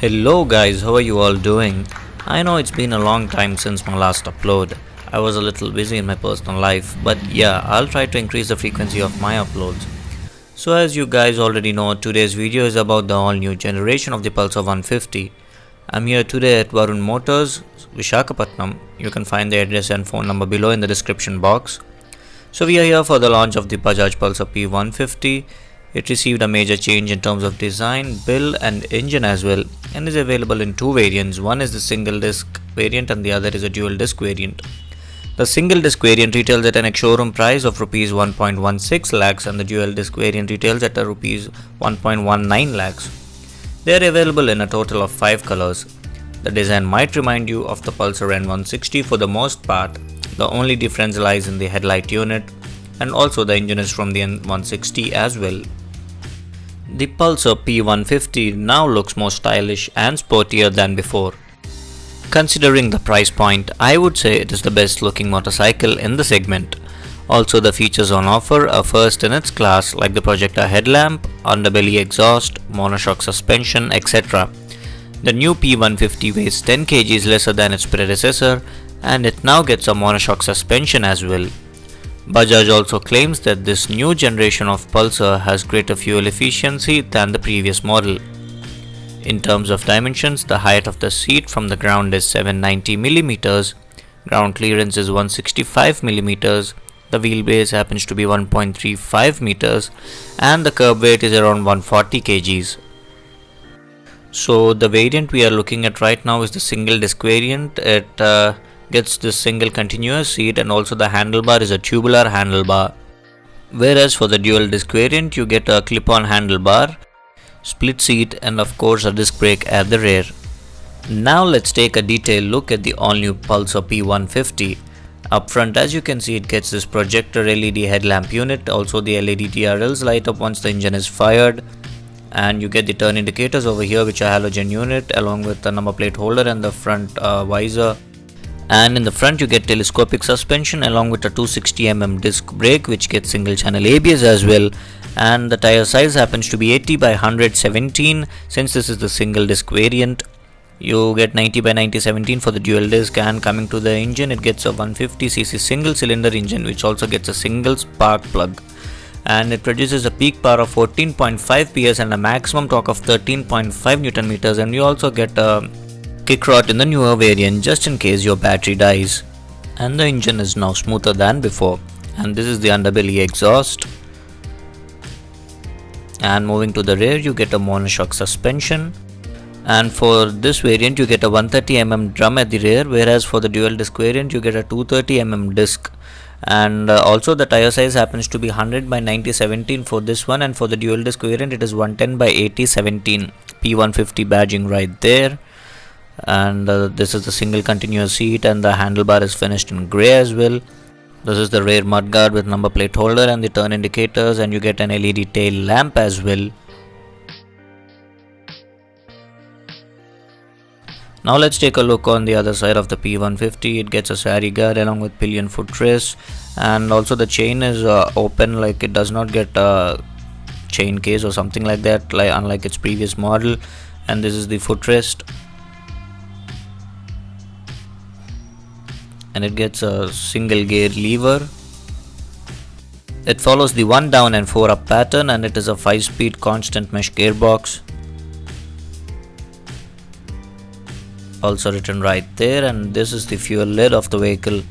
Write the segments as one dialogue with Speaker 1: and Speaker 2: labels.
Speaker 1: Hello guys, how are you all doing? I know it's been a long time since my last upload. I was a little busy in my personal life, but yeah, I'll try to increase the frequency of my uploads. So as you guys already know, today's video is about the all new generation of the Pulsar 150. I'm here today at Varun Motors, Visakhapatnam. You can find the address and phone number below in the description box. So we are here for the launch of the Bajaj Pulsar P150. It received a major change in terms of design, build and engine as well, and is available in two variants. One is the single disc variant and the other is a dual disc variant. The single disc variant retails at an ex-showroom price of Rs 1.16 lakhs and the dual disc variant retails at Rs 1.19 lakhs. They are available in a total of 5 colors. The design might remind you of the Pulsar N160 for the most part. The only difference lies in the headlight unit, and also the engine is from the N160 as well. The Pulsar P150 now looks more stylish and sportier than before. Considering the price point, I would say it is the best looking motorcycle in the segment. Also, the features on offer are first in its class, like the projector headlamp, underbelly exhaust, monoshock suspension, etc. The new P150 weighs 10 kg lesser than its predecessor, and it now gets a monoshock suspension as well. Bajaj also claims that this new generation of Pulsar has greater fuel efficiency than the previous model. In terms of dimensions, the height of the seat from the ground is 790 mm, ground clearance is 165 mm, the wheelbase happens to be 1.35 meters, and the curb weight is around 140 kgs. So the variant we are looking at right now is the single disc variant. It gets this single continuous seat, and also the handlebar is a tubular handlebar. Whereas for the dual disc variant you get a clip-on handlebar, split seat, and of course a disc brake at the rear. Now let's take a detailed look at the all-new Pulsar P150. Up front, as you can see, it gets this projector LED headlamp unit. Also the LED TRLs light up once the engine is fired, and you get the turn indicators over here, which are halogen unit, along with the number plate holder and the front visor. And in the front you get telescopic suspension along with a 260mm disc brake, which gets single channel ABS as well. And the tire size happens to be 80 by 117. Since this is the single disc variant, you get 90 by 90 17 for the dual disc. And coming to the engine, it gets a 150cc single cylinder engine, which also gets a single spark plug, and it produces a peak power of 14.5 PS and a maximum torque of 13.5 Newton meters. And you also get a kick rod in the newer variant just in case your battery dies. And the engine is now smoother than before. And this is the underbelly exhaust. And moving to the rear, you get a monoshock suspension. And for this variant you get a 130mm drum at the rear, whereas for the dual disc variant you get a 230mm disc. And also the tire size happens to be 100 by 90 17 for this one, and for the dual disc variant it is 110 by 80 17. P150 badging right there. And this is the single continuous seat, and the handlebar is finished in grey as well. This is the rear mudguard with number plate holder and the turn indicators, and you get an LED tail lamp as well. Now let's take a look on the other side of the P150. It gets a sari guard along with pillion footrest, and also the chain is open, like it does not get a chain case or something like that, like unlike its previous model. And this is the footrest, and it gets a single gear lever. It follows the 1 down and 4 up pattern, and it is a 5-speed constant mesh gearbox, also written right there. And this is the fuel lid of the vehicle,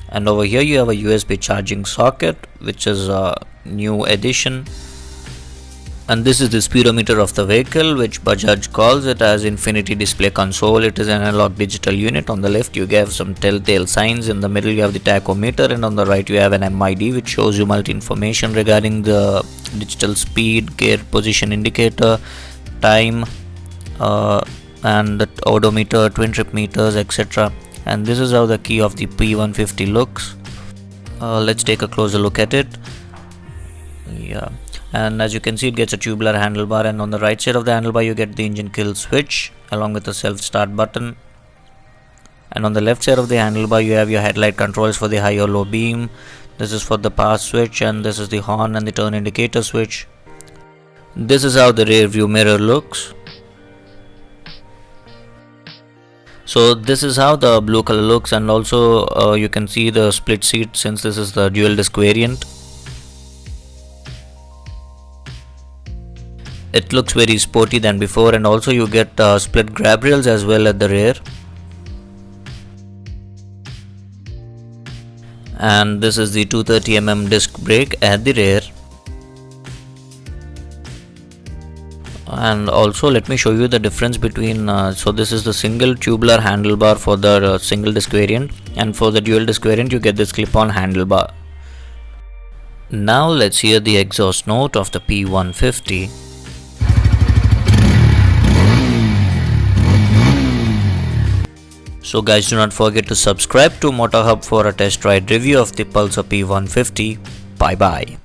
Speaker 1: and over here you have a USB charging socket, which is a new addition. And this is the speedometer of the vehicle, which Bajaj calls it as Infinity Display Console. It is an analog digital unit. On the left you have some telltale signs, in the middle you have the tachometer, and on the right you have an MID, which shows you multi information regarding the digital speed, gear position indicator, time, and the odometer, twin trip meters, etc. And this is how the key of the P150 looks. Let's take a closer look at it. Yeah. And as you can see, it gets a tubular handlebar, and on the right side of the handlebar you get the engine kill switch along with the self start button. And on the left side of the handlebar you have your headlight controls for the high or low beam. This is for the pass switch, and this is the horn and the turn indicator switch. This is how the rear view mirror looks. So this is how the blue color looks, and also you can see the split seat since this is the dual disc variant. It looks very sporty than before, and also you get split grab rails as well at the rear. And this is the 230 disc brake at the rear. And also let me show you the difference between so this is the single tubular handlebar for the single disc variant, and for the dual disc variant you get this clip-on handlebar. Now let's hear the exhaust note of the P150. So guys, do not forget to subscribe to MotorHub for a test ride review of the Pulsar P150. Bye bye.